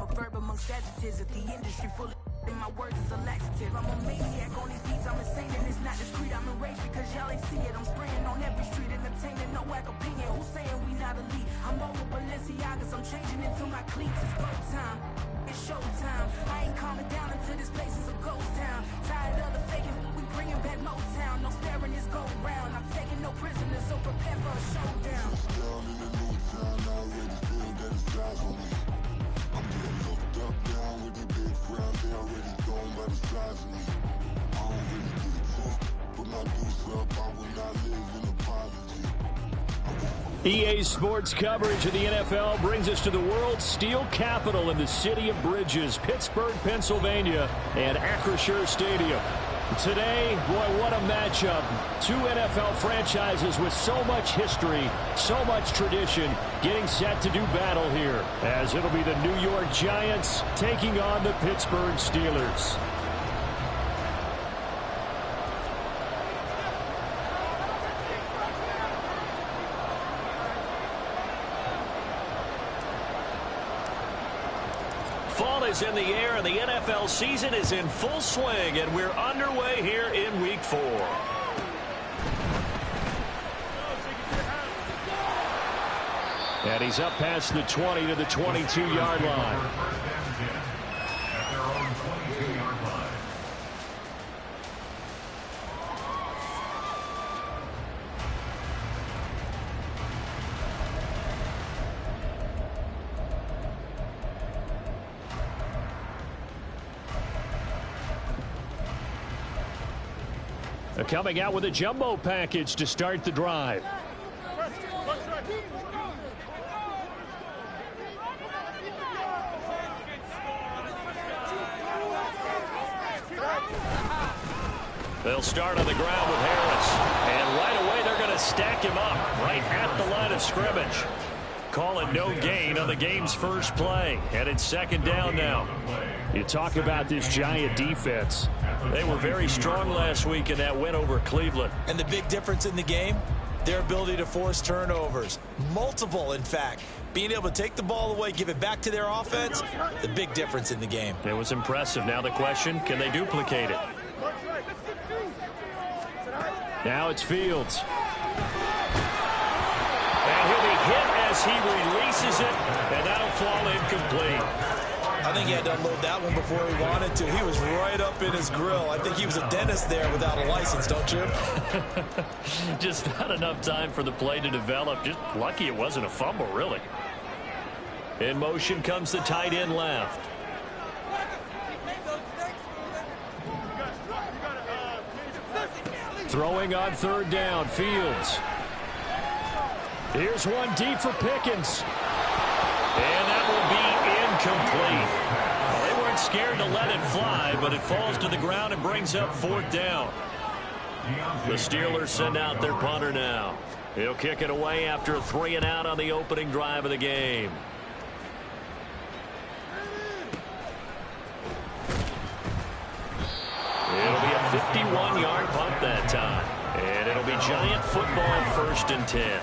I'm a verb amongst adjectives. If the industry full of and my words is a laxative. I'm a maniac on these beats, I'm insane and it's not discreet. I'm enraged because y'all ain't see it. I'm spraying on every street, entertaining, no whack opinion. Who's saying we not elite? I'm over Balenciagas, I'm changing into my cleats. It's go time, it's showtime. I ain't calming down until this place is a ghost town. Tired of the faking, we bringing back Motown. No staring, this go round. I'm taking no prisoners, so prepare for a showdown. Down in the new town, I already feel that it's eyes on me. I'm getting looked up down with the big frown. They already gone by the size of me. I don't really get it took, but my deuce up, I will not live in apology. EA Sports coverage of the NFL brings us to the world's steel capital in the city of bridges, Pittsburgh, Pennsylvania, and Acrisure Stadium. Today, boy, what a matchup. Two NFL franchises with so much history, so much tradition, getting set to do battle here, as it'll be the New York Giants taking on the Pittsburgh Steelers. Fall is in the air, and the NFL season is in full swing, and we're underway here in Week 4. And he's up past the 20 to the 22-yard line. Coming out with a jumbo package to start the drive. They'll start on the ground with Harris. And right away they're going to stack him up right at the line of scrimmage. Call it no gain on the game's first play. And it's second down now. You talk about this Giant defense. They were very strong last week in that win over Cleveland. And the big difference in the game, their ability to force turnovers. Multiple, in fact. Being able to take the ball away, give it back to their offense, the big difference in the game. It was impressive. Now the question, can they duplicate it? Now it's Fields. And he'll be hit as he releases it, and that'll fall incomplete. I think he had to unload that one before he wanted to. He was right up in his grill. I think he was a dentist there without a license, don't you? Just not enough time for the play to develop. Just lucky it wasn't a fumble, really. In motion comes the tight end left. Throwing on third down, Fields. Here's one deep for Pickens. And that will be incomplete. Well, they weren't scared to let it fly, but it falls to the ground and brings up fourth down. The Steelers send out their punter now. He'll kick it away after a 3-and-out on the opening drive of the game. It'll be a 51-yard punt that time. And it'll be Giant football, 1st and 10.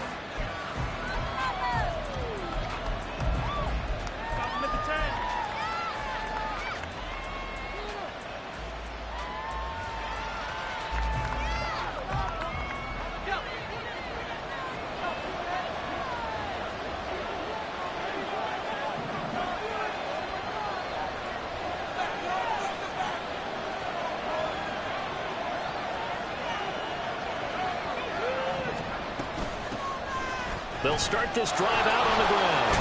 They'll start this drive out on the ground.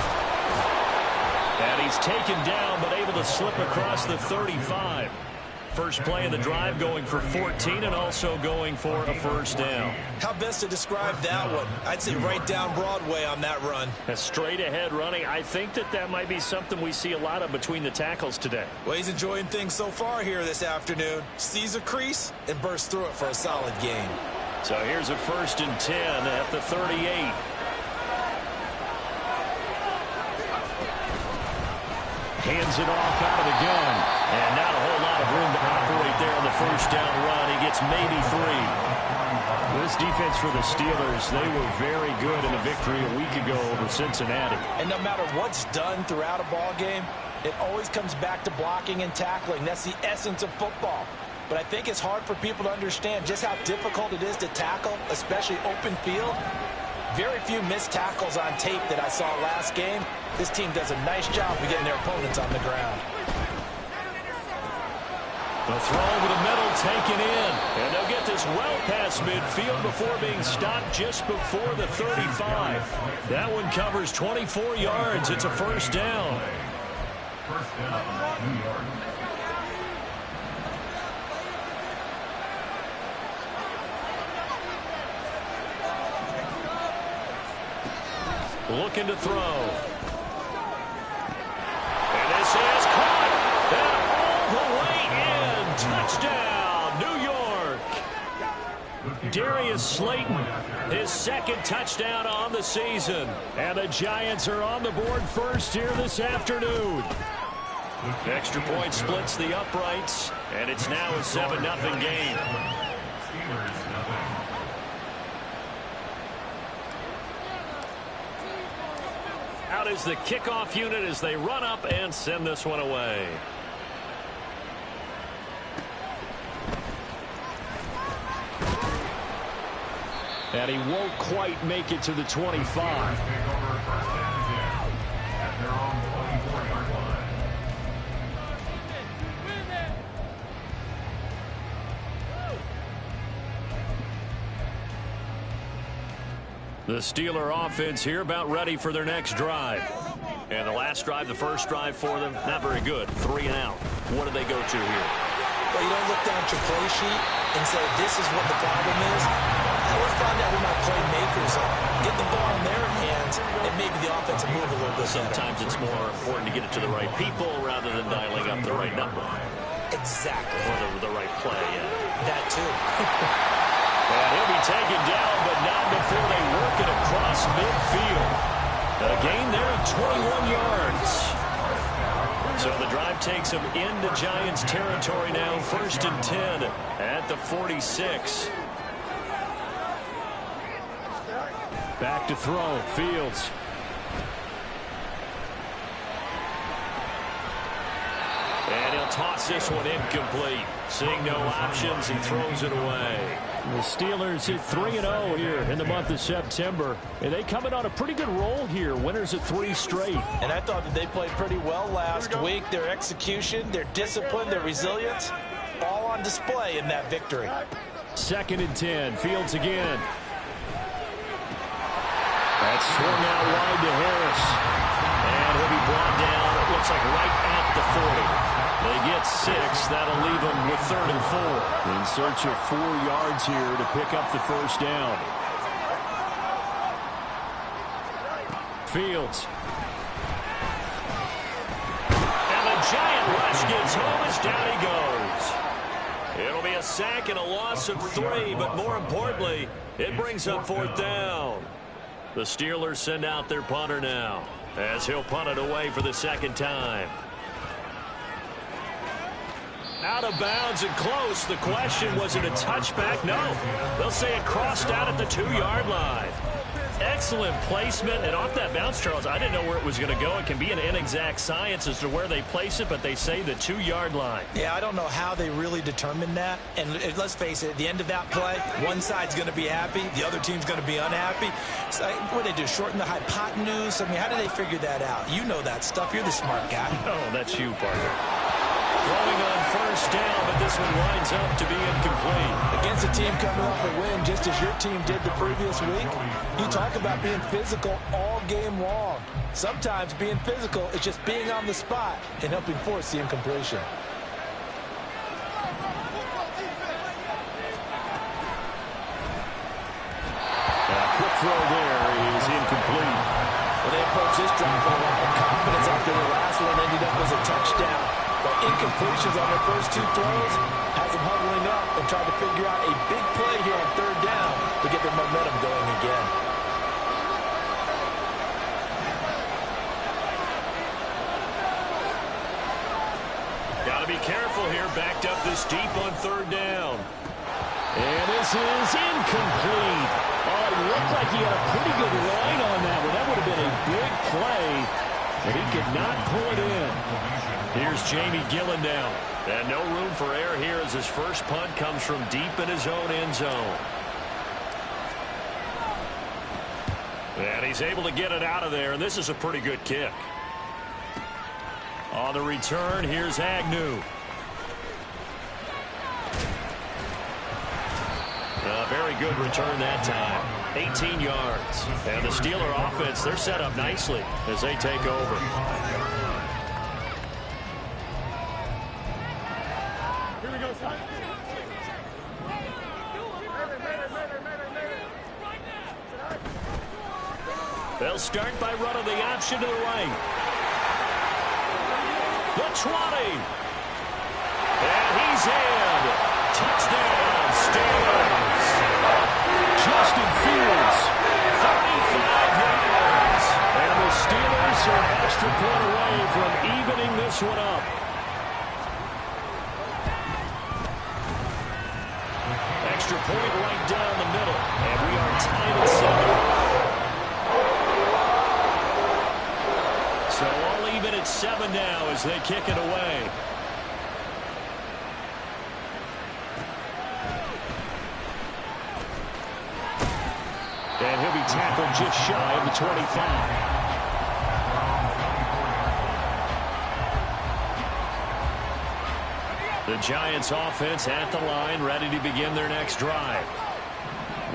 And he's taken down, but able to slip across the 35. First play of the drive going for 14 and also going for a first down. How best to describe that one? I'd say right down Broadway on that run. A straight ahead running. I think that might be something we see a lot of between the tackles today. Well, he's enjoying things so far here this afternoon. Sees a crease and bursts through it for a solid gain. So here's a 1st and 10 at the 38. Hands it off out of the gun. And not a whole lot of room to operate there on the first down run. He gets maybe 3. This defense for the Steelers, they were very good in a victory a week ago over Cincinnati. And no matter what's done throughout a ball game, it always comes back to blocking and tackling. That's the essence of football. But I think it's hard for people to understand just how difficult it is to tackle, especially open field. Very few missed tackles on tape that I saw last game. This team does a nice job of getting their opponents on the ground. The throw over the middle taken in. And they'll get this well past midfield before being stopped just before the 35. That one covers 24 yards. It's a first down. First down, New York. Looking to throw. And this is caught. And all the way in. Touchdown, New York. Darius Slayton, his second touchdown on the season. And the Giants are on the board first here this afternoon. Extra point splits the uprights, and it's now a 7-0 game. Out is the kickoff unit as they run up and send this one away. And he won't quite make it to the 25. The Steeler offense here about ready for their next drive. And the last drive, the first drive for them, not very good. 3 and out. What do they go to here? Well, you don't look down at your play sheet and say, this is what the problem is. Now, let's find out who my playmakers are. Get the ball in their hands, and maybe the offense will move a little bit better. Sometimes it's more important to get it to the right people rather than dialing up the right number. Exactly. Or the right play, yeah. That, too. And he'll be taken down, but not before they work it across midfield. A gain there of 21 yards. So the drive takes them into Giants territory now. 1st and 10 at the 46. Back to throw. Fields. And he'll toss this one incomplete. Seeing no options, he throws it away. The Steelers hit 3-0 here in the month of September. And they come in on a pretty good roll here. Winners of 3 straight. And I thought that they played pretty well last week. Their execution, their discipline, their resilience, all on display in that victory. 2nd and 10. Fields again. That's swung out wide to Harris. And he'll be brought down, it looks like right at the 40. They get 6. That'll leave them with 3rd and 4. In search of 4 yards here to pick up the first down. Fields. And the giant rush gets home as down he goes. It'll be a sack and a loss of 3, but more importantly, it brings up 4th down. The Steelers send out their punter now as he'll punt it away for the 2nd time. Out of bounds and close. The question, was it a touchback? No. They'll say it crossed out at the 2-yard line. Excellent placement. And off that bounce, Charles, I didn't know where it was going to go. It can be an inexact science as to where they place it, but they say the 2-yard line. Yeah, I don't know how they really determined that. And let's face it, at the end of that play, one side's going to be happy, the other team's going to be unhappy. So, what do they do, shorten the hypotenuse? I mean, how do they figure that out? You know that stuff. You're the smart guy. Oh, that's you, partner. Throwing on 1st down, but this one winds up to be incomplete. Against a team coming off a win, just as your team did the previous week, you talk about being physical all game long. Sometimes being physical is just being on the spot and helping force the incompletion. Quick throw there is incomplete. Well, they approach this drive with a lot of confidence after the last one ended up as a touchdown. But incompletions on their first 2 throws has them huddling up and trying to figure out a big play here on 3rd down to get their momentum going again. Got to be careful here, backed up this deep on 3rd down. And this is incomplete. Oh, it looked like he had a pretty good line on that one. That would have been a big play, but he could not pull it in. Here's Jamie Gillen now. And no room for error here as his first punt comes from deep in his own end zone. And he's able to get it out of there, and this is a pretty good kick. On the return, here's Agnew. A very good return that time. 18 yards. And the Steeler offense, they're set up nicely as they take over. Here we go, son. They'll start by running the option to the right. The 20. And he's in. Touchdown, Steelers. Justin Fields, 35 yards. And the Steelers are an extra point away from evening this one up. Extra point right down the middle. And we are tied at 7. So all even at 7 now as they kick it away. And he'll be tackled just shy of the 25. The Giants offense at the line, ready to begin their next drive.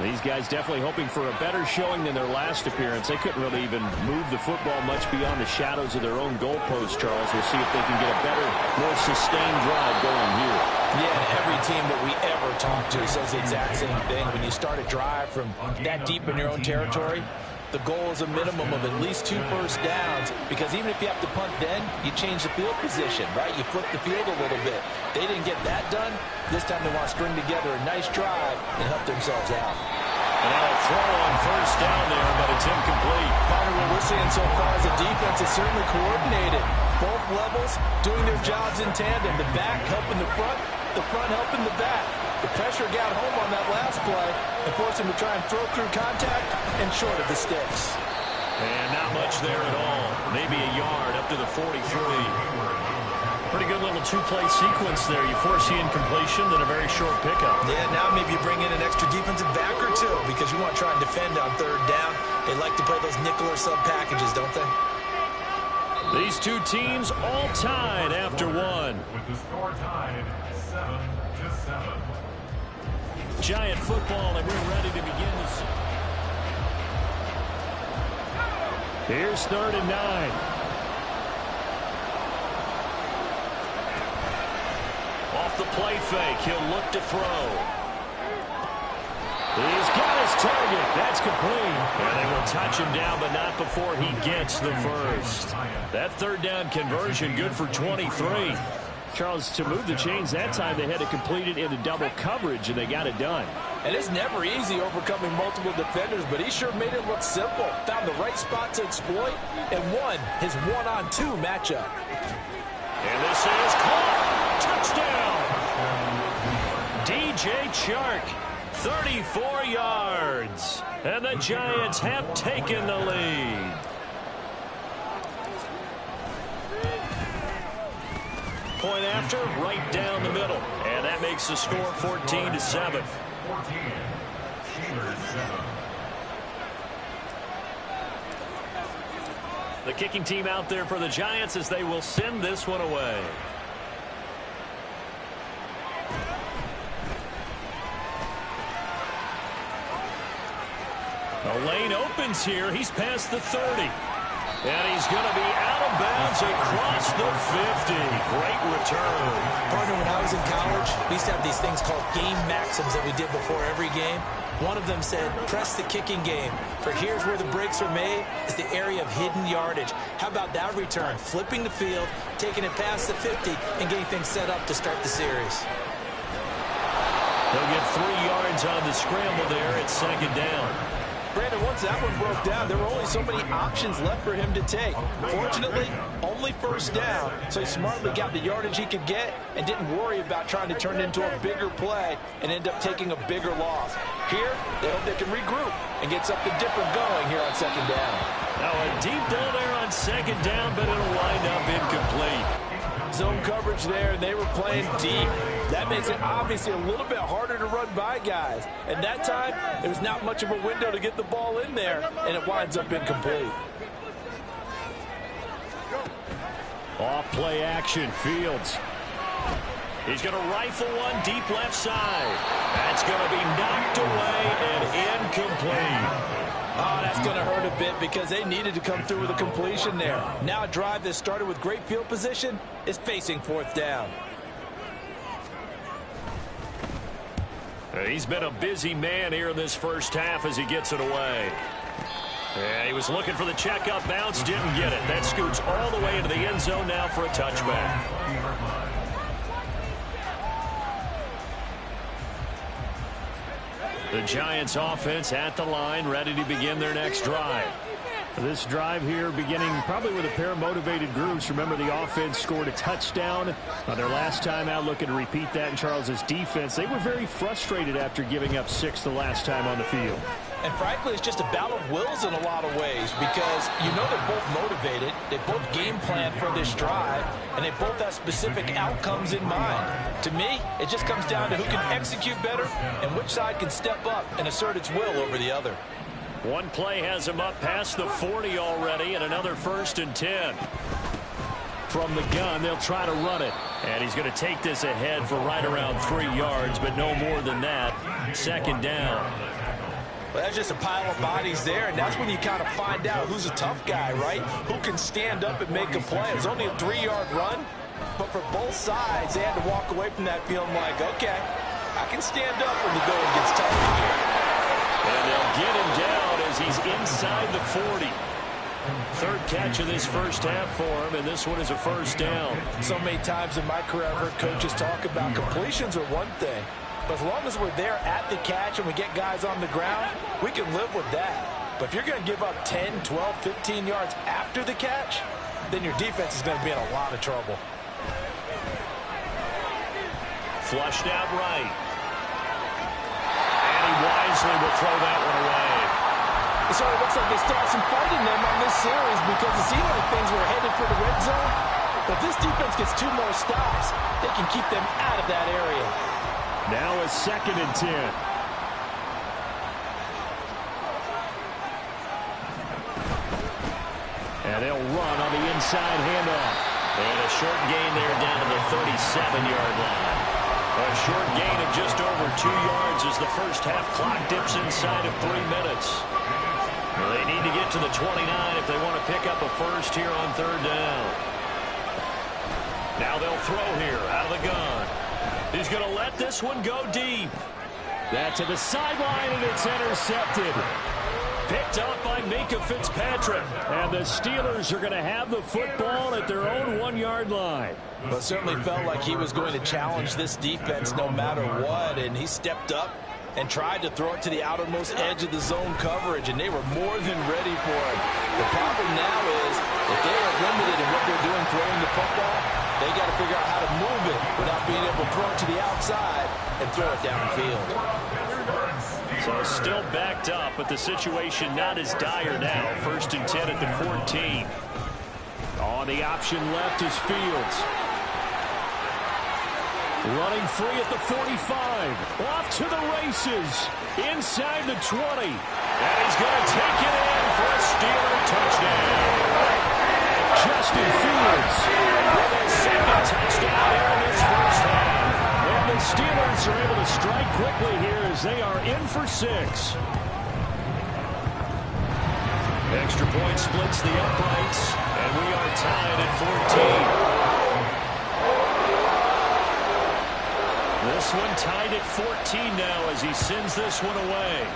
These guys definitely hoping for a better showing than their last appearance. They couldn't really even move the football much beyond the shadows of their own goalpost, Charles. We'll see if they can get a better, more sustained drive going here. Yeah, and every team that we ever talk to says the exact same thing. When you start a drive from that deep in your own territory, the goal is a minimum of at least 2 first downs, because even if you have to punt then, you change the field position, right? You flip the field a little bit. They didn't get that done. This time they want to string together a nice drive and help themselves out. And a throw on first down there, but it's incomplete. Partner, what we're seeing so far is the defense is certainly coordinated. Both levels doing their jobs in tandem. The back helping the front helping the back. The pressure got home on that last play and forced him to try and throw through contact and short of the sticks. And not much there at all. Maybe a yard up to the 43. Pretty good little two-play sequence there. You force the incompletion, then a very short pickup. Yeah, now maybe you bring in an extra defensive back or two because you want to try and defend on third down. They like to play those nickel or sub packages, don't they? These two teams all tied after one. With the score tied 7-7. Giant football, and we're ready to begin this. Here's 3rd and 9. Off the play fake, he'll look to throw. He's got his target. That's complete. And they will touch him down, but not before he gets the first. That 3rd down conversion good for 23. Charles, to move the chains that time, they had to complete it into double coverage, and they got it done. And it's never easy overcoming multiple defenders, but he sure made it look simple. Found the right spot to exploit and won his 1-on-2 matchup. And this is caught. Touchdown. DJ Chark, 34 yards. And the Giants have taken the lead. Point after, right down the middle. And that makes the score 14-7. 14. Steelers 7. The kicking team out there for the Giants as they will send this one away. The lane opens here. He's past the 30. And he's going to be out of bounds across the 50. Great return. Partner, when I was in college, we used to have these things called game maxims that we did before every game. One of them said, press the kicking game. For here's where the breaks are made, is the area of hidden yardage. How about that return? Flipping the field, taking it past the 50, and getting things set up to start the series. They'll get 3 yards on the scramble there at 2nd down. Brandon, once that one broke down, there were only so many options left for him to take. Fortunately, only 1st first down, so he smartly got the yardage he could get and didn't worry about trying to turn it into a bigger play and end up taking a bigger loss. Here, they hope they can regroup and get something different going here on second down. Now a deep ball there on second down, but it'll wind up incomplete. Zone coverage there, and they were playing deep. That makes it obviously a little bit harder to run by guys. And that time, there was not much of a window to get the ball in there, and it winds up incomplete. Off play action, Fields. He's going to rifle one deep left side. That's going to be knocked away and incomplete. Oh, that's going to hurt a bit because they needed to come through with a completion there. Now a drive that started with great field position is facing fourth down. He's been a busy man here in this first half as he gets it away. Yeah, he was looking for the checkup bounce, didn't get it. That scoots all the way into the end zone now for a touchback. The Giants offense at the line, ready to begin their next drive. This drive here beginning probably with a pair of motivated groups. Remember, the offense scored a touchdown on their last time out, looking to repeat that in Charles's defense. They were very frustrated after giving up 6 the last time on the field. And frankly, it's just a battle of wills in a lot of ways because you know they're both motivated, they both game plan for this drive, and they both have specific outcomes in mind. To me, it just comes down to who can execute better and which side can step up and assert its will over the other. One play has him up past the 40 already, and another 1st and 10. From the gun, they'll try to run it. And he's going to take this ahead for right around 3 yards, but no more than that. Second down. Well, that's just a pile of bodies there, and that's when you kind of find out who's a tough guy, right? Who can stand up and make a play. It's only a 3-yard run, but for both sides, they had to walk away from that feeling like, okay, I can stand up when the going gets tough here. And they'll get him down as he's inside the 40. Third catch of this first half for him, and this one is a first down. So many times in my career, I've heard coaches talk about completions are one thing. But as long as we're there at the catch and we get guys on the ground, we can live with that. But if you're going to give up 10, 12, 15 yards after the catch, then your defense is going to be in a lot of trouble. Flushed out right. And he wisely will throw that one away. So it looks like they still have some fight in them on this series because it seemed like things were headed for the red zone. But this defense gets 2 more stops. They can keep them out of that area. Now a 2nd and 10. And they'll run on the inside handoff. And a short gain there down to the 37-yard line. A short gain of just over 2 yards as the first half clock dips inside of 3 minutes. They need to get to the 29 if they want to pick up a first here on 3rd down. Now they'll throw here out of the gun. He's going to let this one go deep. That to the sideline, and it's intercepted. Picked up by Minkah Fitzpatrick. And the Steelers are going to have the football at their own 1-yard line. Well, it certainly felt like he was going to challenge this defense no matter what, and he stepped up and tried to throw it to the outermost edge of the zone coverage, and they were more than ready for it. The problem now is if they are limited in what they're doing throwing the football, they got to figure out how to move it without being able to throw it to the outside and throw it downfield. So still backed up, but the situation not as dire now. 1st and 10 at the 14. On the option left is Fields. Running free at the 45. Off to the races. Inside the 20. And he's going to take it in for a Steeler touchdown. Justin Fields with his 2nd touchdown here in this first half. And the Steelers are able to strike quickly here as they are in for 6. Extra point splits the uprights, and we are tied at 14. This one tied at 14 now as he sends this one away.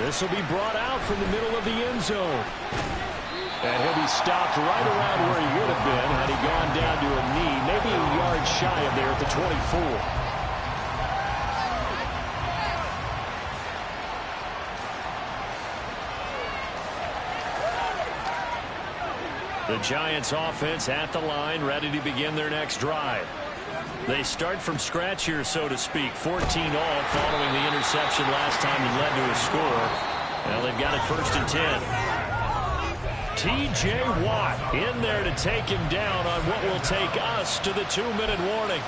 This will be brought out from the middle of the end zone. And he'll be stopped right around where he would have been had he gone down to a knee, maybe a yard shy of there at the 24. The Giants offense at the line, ready to begin their next drive. They start from scratch here, so to speak. 14 all following the interception last time that led to a score. Well, they've got it 1st and 10. T.J. Watt in there to take him down on what will take us to the 2-minute warning.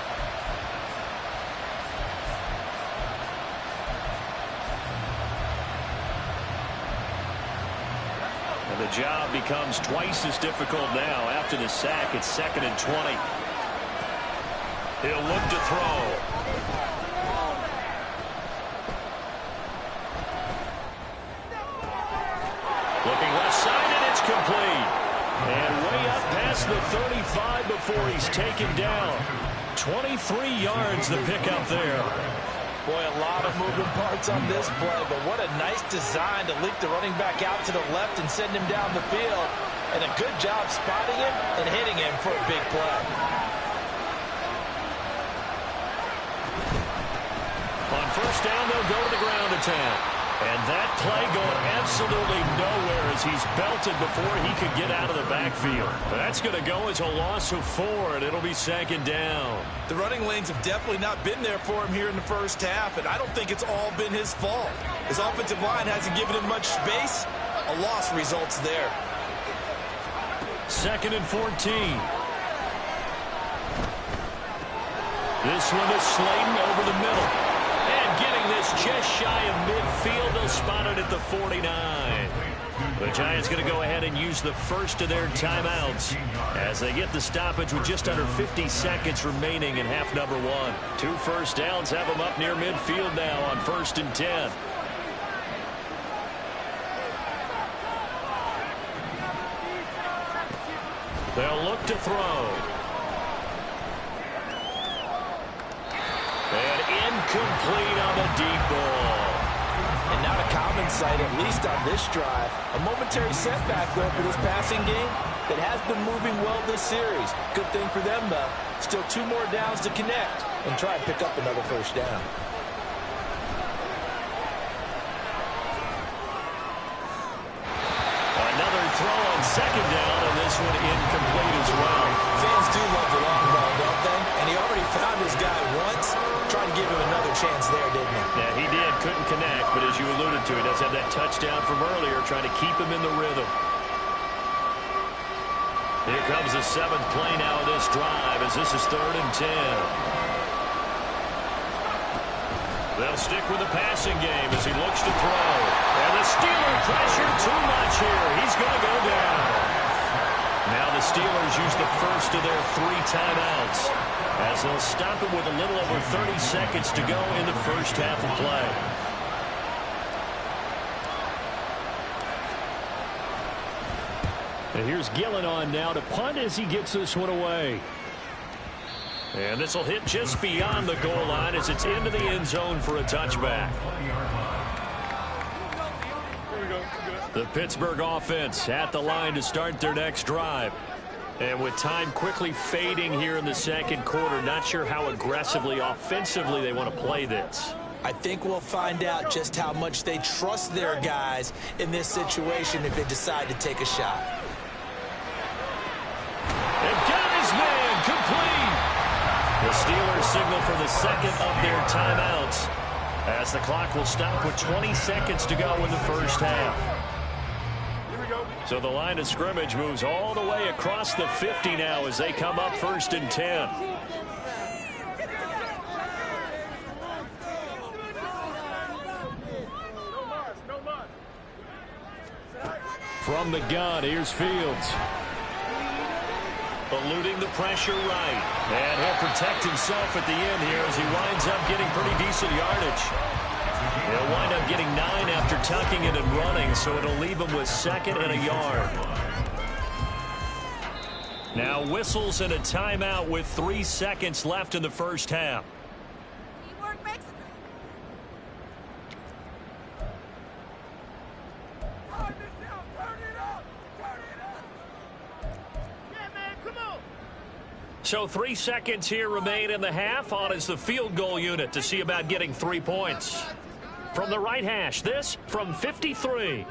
And the job becomes twice as difficult now. After the sack, it's 2nd and 20. He'll look to throw. Looking left side, and it's complete. And way up past the 35 before he's taken down. 23 yards the pickup there. Boy, a lot of moving parts on this play, but what a nice design to leak the running back out to the left and send him down the field. And a good job spotting him and hitting him for a big play. On 1st down, they'll go to the ground attack. And that play going absolutely nowhere as he's belted before he could get out of the backfield. That's going to go as a loss of 4, and it'll be 2nd down. The running lanes have definitely not been there for him here in the first half, and I don't think it's all been his fault. His offensive line hasn't given him much space. A loss results there. 2nd and 14. This one is Slayton over the middle. And getting this just shy of midfield. They'll spot it at the 49. The Giants going to go ahead and use the first of their timeouts as they get the stoppage with just under 50 seconds remaining in half number 1. 2 first downs have them up near midfield now on 1st and 10. They'll look to throw. And incomplete on the deep ball. And not a common sight, at least on this drive. A momentary setback, though, for this passing game that has been moving well this series. Good thing for them, though. Still 2 more downs to connect and try and pick up another 1st down. Another throw on 2nd down, and this one incomplete as well. Fans do love the long ball, don't they? And he already found his guy once. Tried to give him another chance there, didn't he? Yeah, he did. Couldn't connect, but as you alluded to, he does have that touchdown from earlier, trying to keep him in the rhythm. Here comes the 7th play now of this drive as this is 3rd and 10. They'll stick with the passing game as he looks to throw. And the Steeler pressure too much here. He's going to go down. Now the Steelers use the first of their 3 timeouts as they'll stop it with a little over 30 seconds to go in the first half of play. And here's Gillen on now to punt as he gets this one away. And this will hit just beyond the goal line as it's into the end zone for a touchback. The Pittsburgh offense at the line to start their next drive. And with time quickly fading here in the 2nd quarter, not sure how aggressively, offensively they want to play this. I think we'll find out just how much they trust their guys in this situation if they decide to take a shot. And got his man complete. The Steelers signal for the 2nd of their timeouts as the clock will stop with 20 seconds to go in the first half. So the line of scrimmage moves all the way across the 50 now as they come up 1st and 10. From the gun, here's Fields. Eluding the pressure right. And he'll protect himself at the end here as he winds up getting pretty decent yardage. He'll wind up getting 9 after tucking it and running, so it'll leave him with 2nd and a yard. Now whistles and a timeout with 3 seconds left in the first half. Teamwork makes it. Turn it up, turn it up, turn it up. Yeah, man, come on. So 3 seconds here remain in the half. On is the field goal unit to see about getting 3 points. From the right hash, this from 53.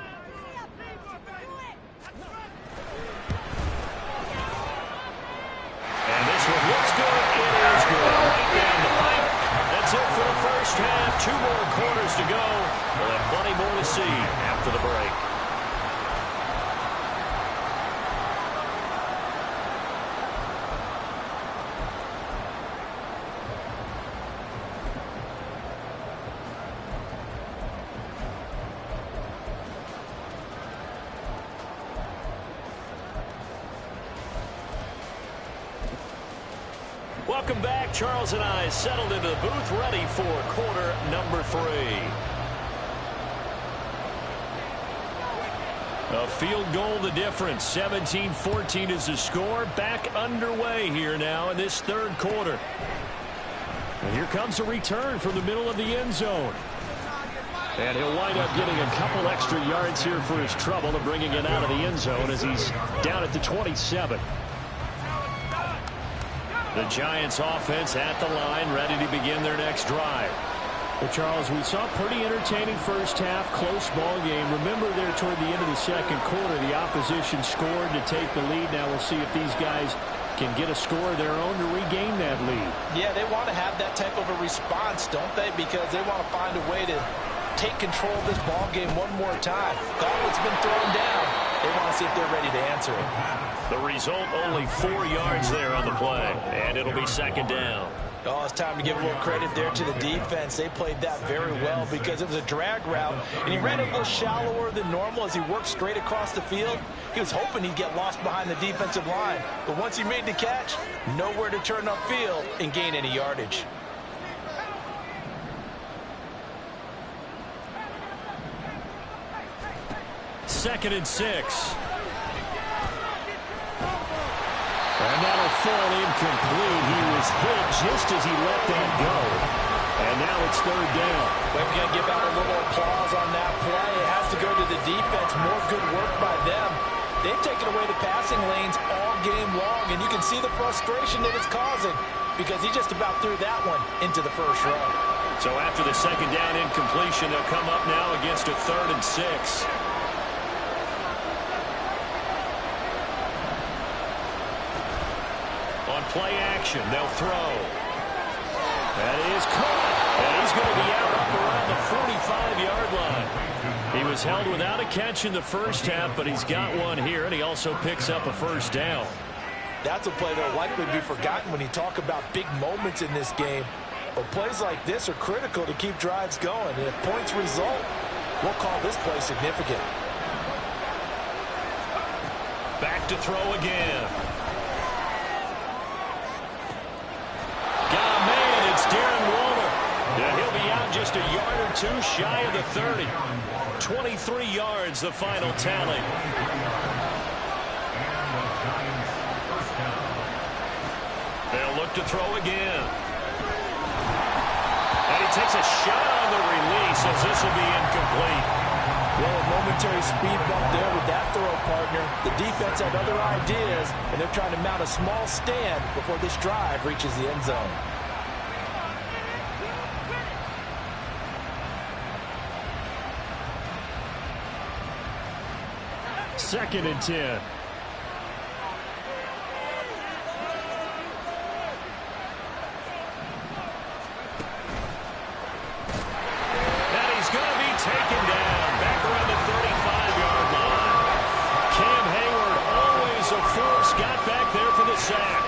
see after the break. Welcome back. Charles and I settled into the booth, ready for quarter number 3. A field goal the difference. 17-14 is the score. Back underway here now in this third quarter. And here comes a return from the middle of the end zone. And he'll wind up getting a couple extra yards here for his trouble and bringing it out of the end zone as he's down at the 27. The Giants offense at the line, ready to begin their next drive. Well, Charles, we saw a pretty entertaining first half, close ball game. Remember there toward the end of the second quarter, the opposition scored to take the lead. Now we'll see if these guys can get a score of their own to regain that lead. Yeah, they want to have that type of a response, don't they? Because they want to find a way to take control of this ball game one more time. Gauntlet's been thrown down. They want to see if they're ready to answer it. The result, only 4 yards there on the play, and it'll be second down. Oh, it's time to give a little credit there to the defense. They played that very well because it was a drag route, and he ran a little shallower than normal as he worked straight across the field. He was hoping he'd get lost behind the defensive line, but once he made the catch, nowhere to turn upfield and gain any yardage. Second and 6. And that'll fall incomplete. He was hit just as he let that go. And now it's third down. We're going to give out a little applause on that play. It has to go to the defense. More good work by them. They've taken away the passing lanes all game long, and you can see the frustration that it's causing because he just about threw that one into the first row. So after the second down incompletion, they'll come up now against a 3rd and 6. Play action, they'll throw. That is caught, and he's going to be out up around the 45-yard line. He was held without a catch in the first half, but he's got one here, and he also picks up a first down. That's a play that'll likely be forgotten when you talk about big moments in this game. But plays like this are critical to keep drives going, and if points result, we'll call this play significant. Back to throw again. Just a yard or two shy of the 30. 23 yards, the final tally. They'll look to throw again. And he takes a shot on the release as this will be incomplete. Well, a momentary speed bump there with that throw, partner. The defense had other ideas, and they're trying to mount a small stand before this drive reaches the end zone. Second and 10. And he's going to be taken down back around the 35-yard line. Cam Hayward, always a force, got back there for the sack.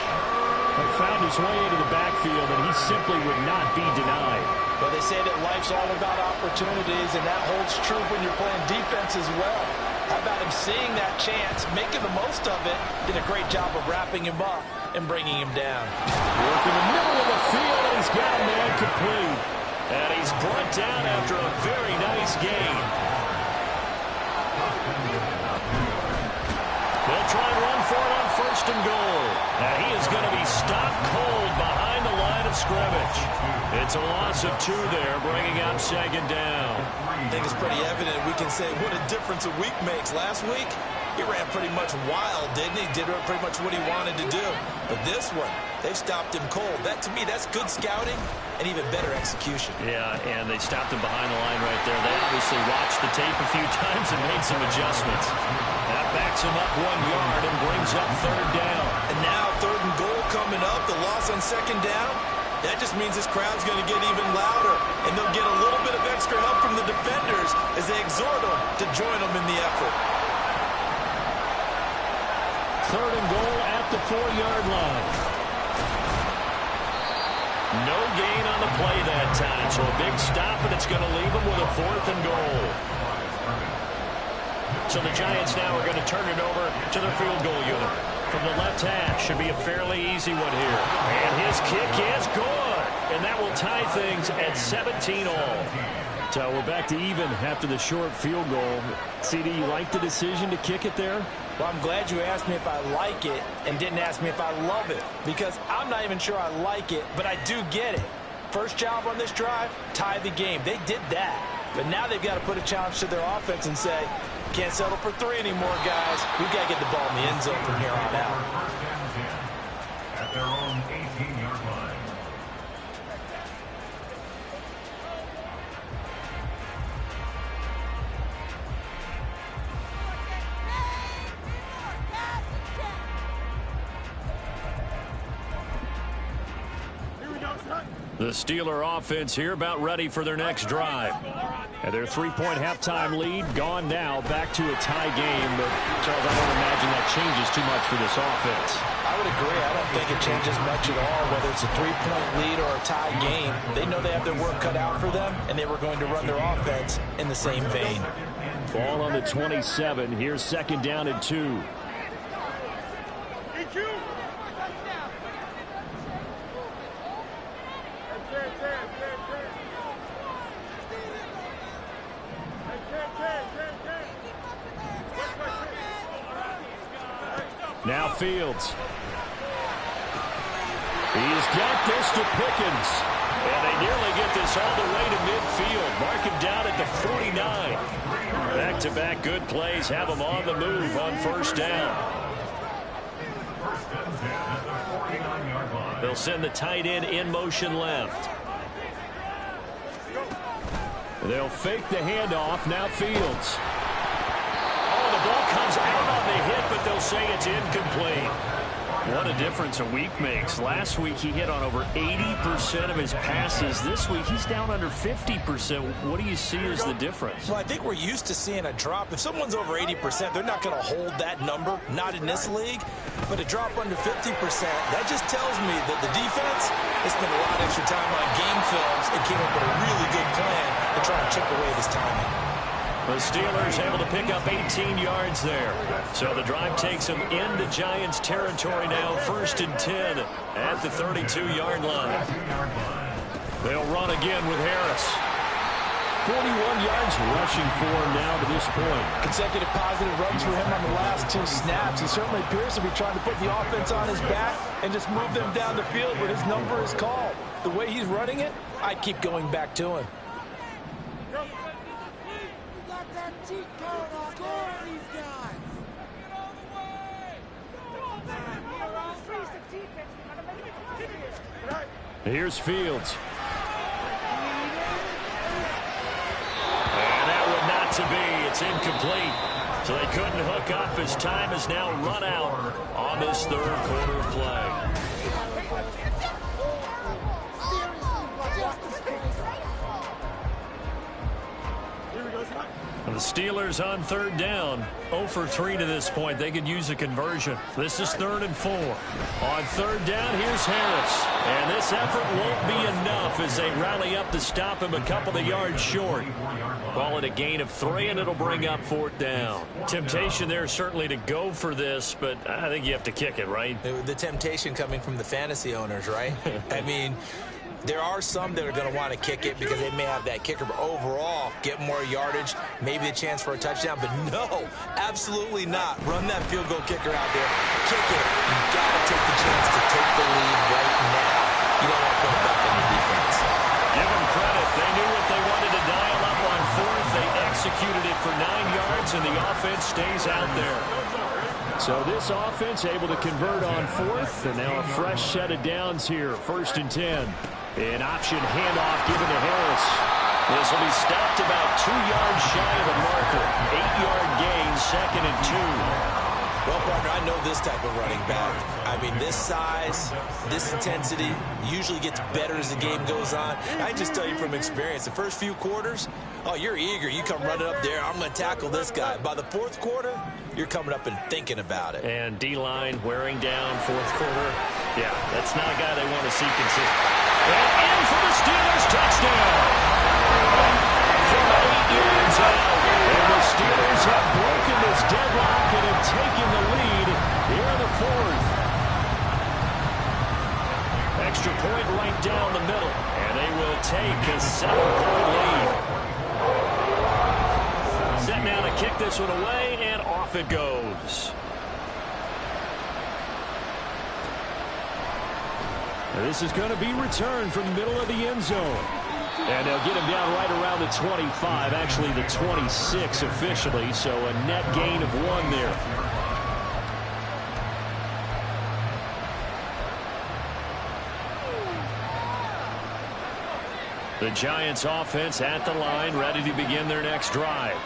But found his way into the backfield, and he simply would not be denied. Well, they say that life's all about opportunities, and that holds true when you're playing defense as well. How about him seeing that chance, making the most of it, did a great job of wrapping him up and bringing him down. Working the middle of the field, and he's got a man complete. And he's brought down after a very nice gain. They'll try and run for it on 1st and goal. And he is going to be stopped cold behind the line of scrimmage. It's a loss of 2 there, bringing up 2nd down. I think it's pretty evident we can say what a difference a week makes. Last week, he ran pretty much wild, didn't he? Did pretty much what he wanted to do. But this one, they've stopped him cold. That, to me, that's good scouting and even better execution. Yeah, and they stopped him behind the line right there. They obviously watched the tape a few times and made some adjustments. That backs him up 1 yard and brings up 3rd down. And now 3rd and goal coming up. The loss on 2nd down. That just means this crowd's going to get even louder, and they'll get a little bit of extra help from the defenders as they exhort them to join them in the effort. 3rd and goal at the 4-yard line. No gain on the play that time, so a big stop, and it's going to leave them with a 4th and goal. So the Giants now are going to turn it over to their field goal unit. From the left hash, should be a fairly easy one here. And his kick is good. And that will tie things at 17 all. So we're back to even after the short field goal. CD, you like the decision to kick it there? Well, I'm glad you asked me if I like it and didn't ask me if I love it. Because I'm not even sure I like it, but I do get it. First job on this drive, tie the game. They did that. But now they've got to put a challenge to their offense and say, can't settle for 3 anymore, guys. We've got to get the ball in the end zone from here on out. At their own 18-yard line. The Steeler offense here about ready for their next drive. And their 3-point halftime lead gone now, back to a tie game. But, Charles, I don't imagine that changes too much for this offense. I would agree. I don't think it changes much at all, whether it's a 3-point lead or a tie game. They know they have their work cut out for them, and they were going to run their offense in the same vein. Ball on the 27. Here's 2nd down and 2. Now Fields. He's got this to Pickens. And they nearly get this all the way to midfield. Mark him down at the 49. Back-to-back good plays have him on the move on 1st down. They'll send the tight end in motion left. They'll fake the handoff. Now Fields. Oh, the ball comes out on the hit, but they'll say it's incomplete. What a difference a week makes. Last week he hit on over 80% of his passes. This week he's down under 50%. What do you see as the difference? Well, I think we're used to seeing a drop. If someone's over 80%, they're not going to hold that number, not in this league. But a drop under 50%, that just tells me that the defense has spent a lot of extra time on game films and came up with a really good plan to try and chip away this timing. The Steelers able to pick up 18 yards there. So the drive takes them into Giants territory now. 1st and 10 at the 32-yard line. They'll run again with Harris. 41 yards rushing for him now to this point. Consecutive positive runs for him on the last 2 snaps. He certainly appears to be trying to put the offense on his back and just move them down the field when his number is called. The way he's running it, I'd keep going back to him. Here's Fields. And that one not to be. It's incomplete. So they couldn't hook up. His time is now run out on this 3rd quarter of play. The Steelers on 3rd down. 0 for 3 to this point. They could use a conversion. This is 3rd and 4. On 3rd down, here's Harris. And this effort won't be enough as they rally up to stop him a couple of yards short. Call it a gain of 3, and it'll bring up 4th down. Temptation there certainly to go for this, but I think you have to kick it, right? The temptation coming from the fantasy owners, right? I mean, there are some that are going to want to kick it because they may have that kicker, but overall, get more yardage, maybe a chance for a touchdown. But no, absolutely not. Run that field goal kicker out there. Kick it. You got to take the chance to take the lead right now. You don't want to put it back on your defense. Give them credit. They knew what they wanted to dial up on 4th. They executed it for 9 yards, and the offense stays out there. So this offense able to convert on 4th, and now a fresh set of downs here. 1st and 10. An option handoff given to Harris. This will be stopped about 2 yards shy of the marker. 8-yard gain, 2nd and 2. Well, partner, I I know this type of running back. I mean, this size, this intensity usually gets better as the game goes on. I just tell you from experience, the first few quarters, oh, you're eager. You come running up there, I'm going to tackle this guy. By the fourth quarter, you're coming up and thinking about it. And D-line wearing down fourth quarter. Yeah, that's not a guy they want to see consistent. And in for the Steelers touchdown. From 8 yards out. And the Steelers have broken this deadlock and have taken the lead here in the fourth. Extra point right down the middle. And they will take a 7-point lead. Set now to kick this one away, and off it goes. This is going to be returned from the middle of the end zone. And they'll get him down right around the 25, actually the 26 officially, so a net gain of 1 there. The Giants offense at the line, ready to begin their next drive.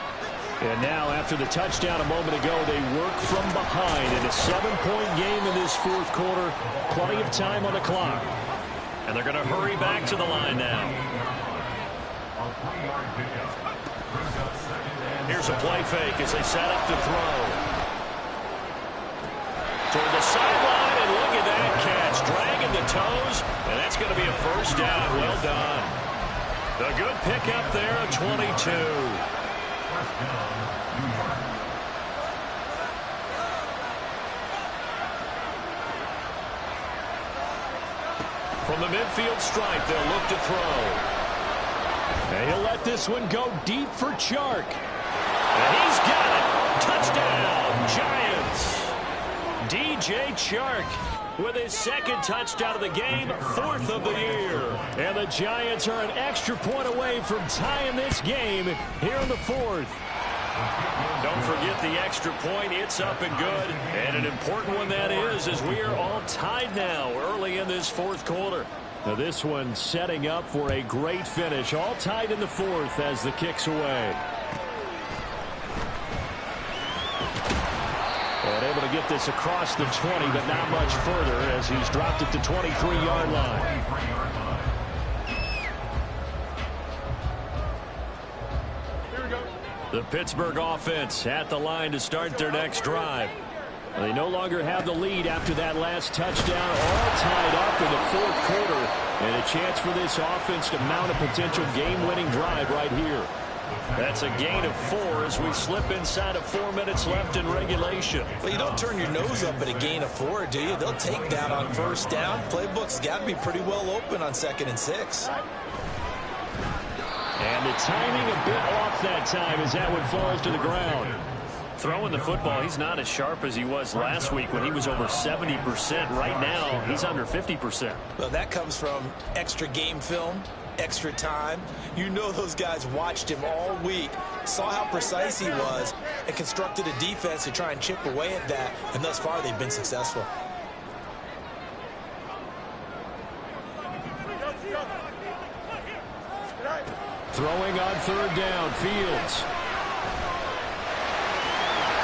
And now, after the touchdown a moment ago, they work from behind in a 7-point game in this fourth quarter. Plenty of time on the clock. And they're going to hurry back to the line now. Here's a play fake as they set up to throw. Toward the sideline, and look at that catch. Dragging the toes, and that's going to be a first down. Well done. The good pickup there at 22. From the midfield stripe, they'll look to throw. And he'll let this one go deep for Chark. And he's got it. Touchdown, Giants. DJ Chark with his second touchdown of the game, 4th of the year. And the Giants are an extra point away from tying this game here in the 4th. Don't forget the extra point. It's up and good. And an important one that is, as we are all tied now early in this fourth quarter. Now this one setting up for a great finish. All tied in the 4th as the kick's away. And able to get this across the 20, but not much further as he's dropped it to 23-yard line. The Pittsburgh offense at the line to start their next drive. They no longer have the lead after that last touchdown, all tied up in the fourth quarter, and a chance for this offense to mount a potential game-winning drive right here. That's a gain of 4 as we slip inside of 4 minutes left in regulation. Well, you don't turn your nose up at a gain of 4, do you? They'll take that on first down. Playbook's got to be pretty well open on 2nd and 6. And the timing a bit off that time as that one falls to the ground. Throwing the football, he's not as sharp as he was last week when he was over 70%. Right now, he's under 50%. Well, that comes from extra game film, extra time. You know those guys watched him all week, saw how precise he was, and constructed a defense to try and chip away at that, and thus far they've been successful. Throwing on 3rd down, Fields.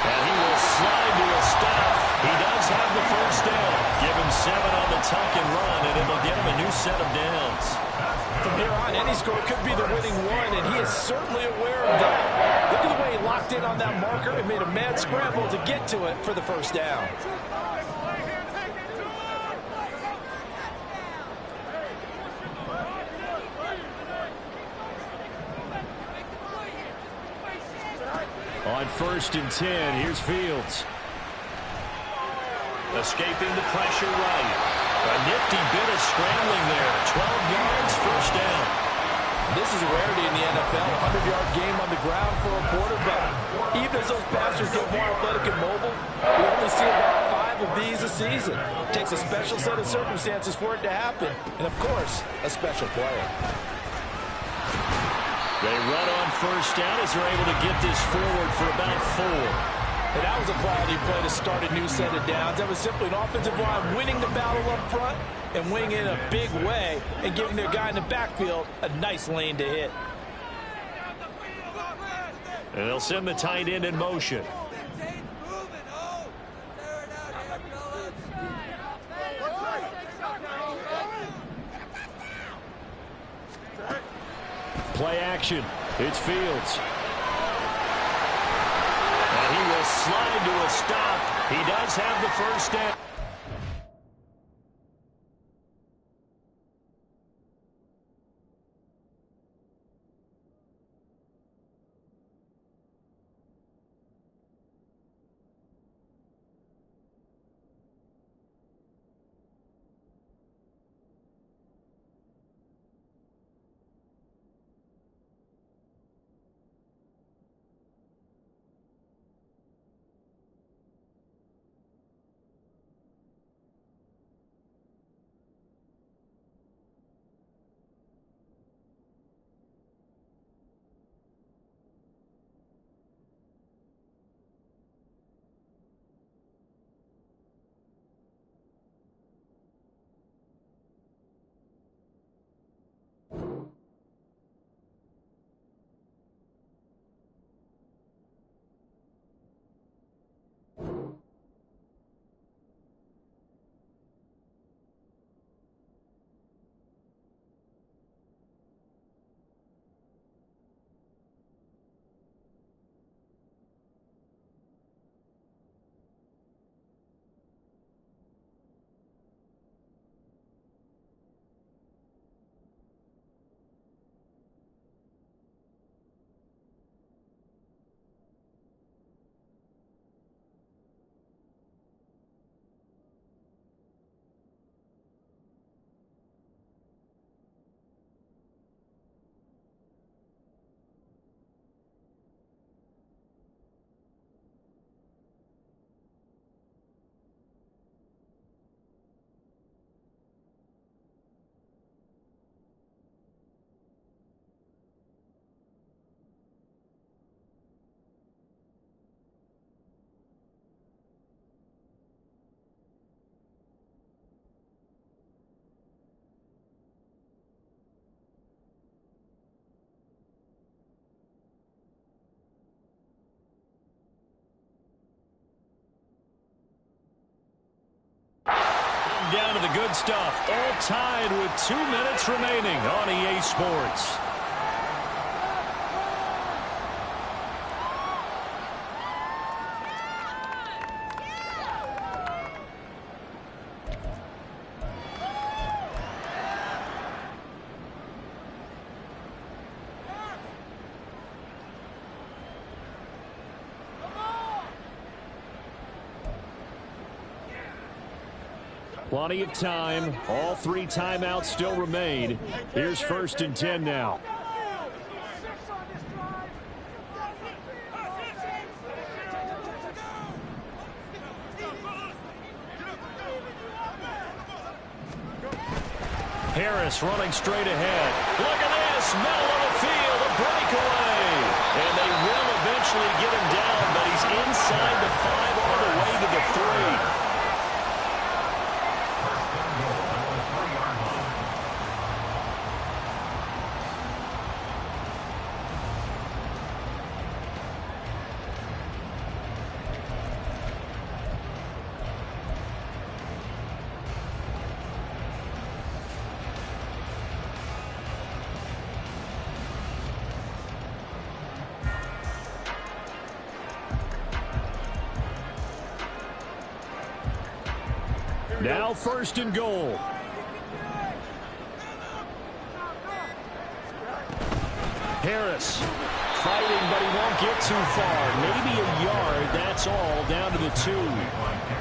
And he will slide to a stop. He does have the first down. Give him 7 on the tuck and run, and it'll get him a new set of downs. From here on, any score could be the winning one, and he is certainly aware of that. Look at the way he locked in on that marker and made a mad scramble to get to it for the first down. On 1st and 10, here's Fields. Escaping the pressure right. A nifty bit of scrambling there. 12 yards, first down. This is a rarity in the NFL, a 100-yard game on the ground for a quarterback. Even as those passers get more athletic and mobile, we only see about 5 of these a season. It takes a special set of circumstances for it to happen, and of course, a special player. They run on first down as they're able to get this forward for about 4. And that was a quality play to start a new set of downs. That was simply an offensive line winning the battle up front and winning in a big way and giving their guy in the backfield a nice lane to hit. And they'll send the tight end in motion. Play action. It's Fields. And he will slide to a stop. He does have the first down. Down to the good stuff. All tied with 2 minutes remaining on EA Sports. Plenty of time. All 3 timeouts still remain. Here's 1st and 10 now. Harris running straight ahead. Look at this. Middle of the field. A breakaway. And they will eventually get him down, but he's inside the 5 all the way to the 3. Now 1st and goal. Harris fighting, but he won't get too far. Maybe a yard. That's all. Down to the 2.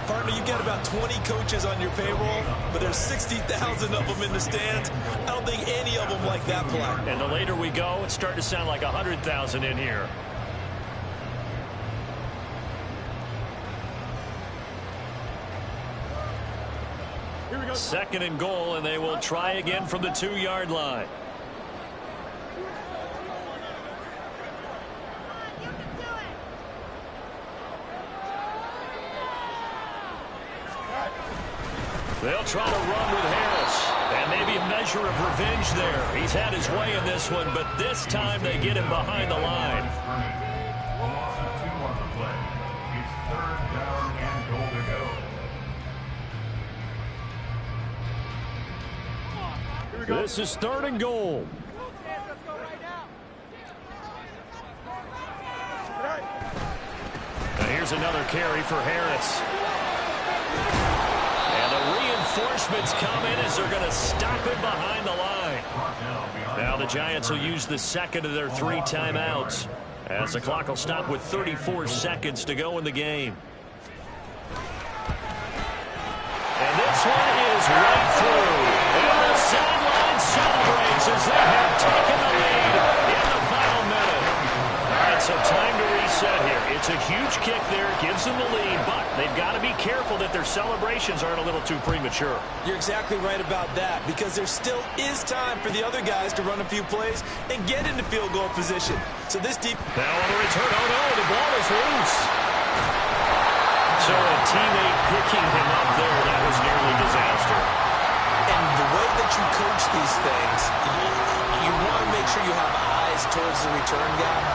Partner, you got about 20 coaches on your payroll, but there's 60,000 of them in the stands. I don't think any of them like that play. And the later we go, it's starting to sound like 100,000 in here. Second and goal, and they will try again from the 2-yard line. They'll try to run with Harris, and maybe a measure of revenge there. He's had his way in this one, but this time they get him behind the line. This is 3rd and goal. There's another carry for Harris. And the reinforcements come in as they're going to stop him behind the line. Now the Giants will use the second of their 3 timeouts, as the clock will stop with 34 seconds to go in the game. And this one is right through. And the sideline celebrates as they have taken the lead in the final minute. All right, so time to reset here. It's a huge kick there, gives them the lead, but they've got to be careful that their celebrations aren't a little too premature. You're exactly right about that, because there still is time for the other guys to run a few plays and get into field goal position. So this deep... Now on the return, oh no, the ball is loose. So a teammate picking him up there, that was nearly disaster. And the way that you coach these things, you want to make sure you have eyes towards the return guy,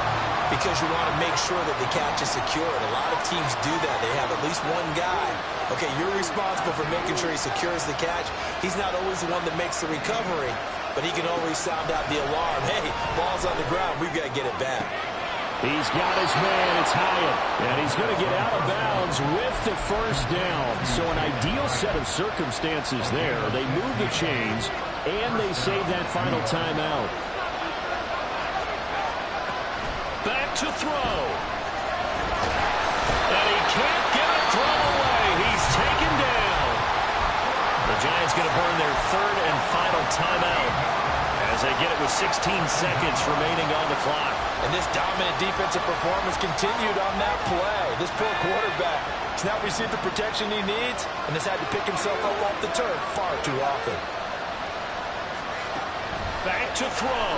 because you want to make sure that the catch is secure. And a lot of teams do that. They have at least one guy. Okay, you're responsible for making sure he secures the catch. He's not always the one that makes the recovery, but he can always sound out the alarm. Hey, ball's on the ground. We've got to get it back. He's got his man. It's Hyatt. And he's going to get out of bounds with the first down. So an ideal set of circumstances there. They move the chains, and they save that final timeout. Back to throw. And he can't get a throw away. He's taken down. The Giants going to burn their third and final timeout as they get it with 16 seconds remaining on the clock. And this dominant defensive performance continued on that play. This poor quarterback has not received the protection he needs and has had to pick himself up off the turf far too often. Back to throw.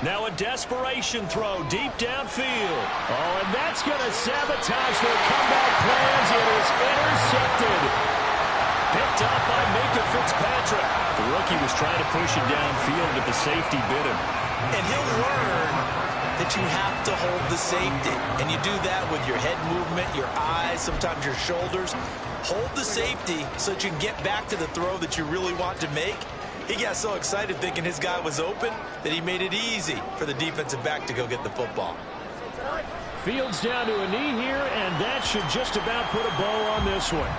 Now a desperation throw deep downfield. Oh, and that's going to sabotage their comeback plans. It is intercepted. Picked up by Minkah Fitzpatrick. The rookie was trying to push it downfield, but the safety bit him. And he'll learn that you have to hold the safety. And you do that with your head movement, your eyes, sometimes your shoulders. Hold the safety so that you can get back to the throw that you really want to make. He got so excited thinking his guy was open that he made it easy for the defensive back to go get the football. Fields down to a knee here, and that should just about put a bow on this one.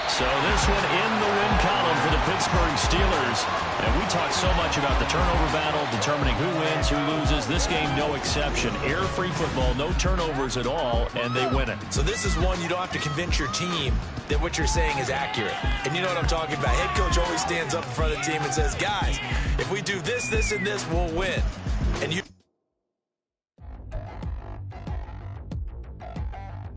So this one in the win column for the Pittsburgh Steelers. And we talked so much about the turnover battle, determining who wins, who loses. This game, no exception. Air-free football, no turnovers at all, and they win it. So this is one you don't have to convince your team that what you're saying is accurate. And you know what I'm talking about. Head coach always stands up in front of the team and says, guys, if we do this, this, and this, we'll win.